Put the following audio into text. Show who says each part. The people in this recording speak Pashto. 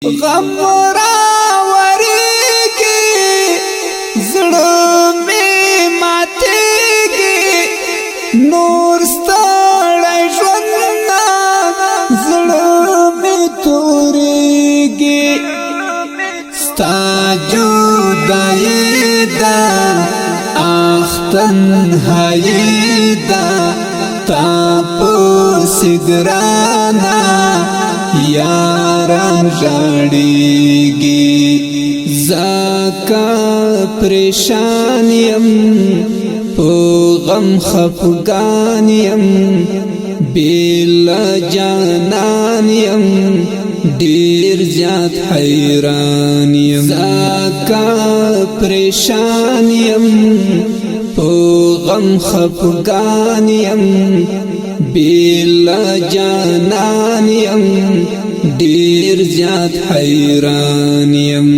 Speaker 1: غم راوریږي زړه مې ماتېږي نور ستړی ژوند نه زړه مې تورېږي ستا جدایي ده آخ تنهایي ده تا پسې ګرانه یاران ژړېږي زکه پریشان یم په غم خفګان یم بېله جانان یم ډېر زیات حیران یم زکه پریشان یم په غم خفګان یم بېله جانان یم ډېر زیات حیران یم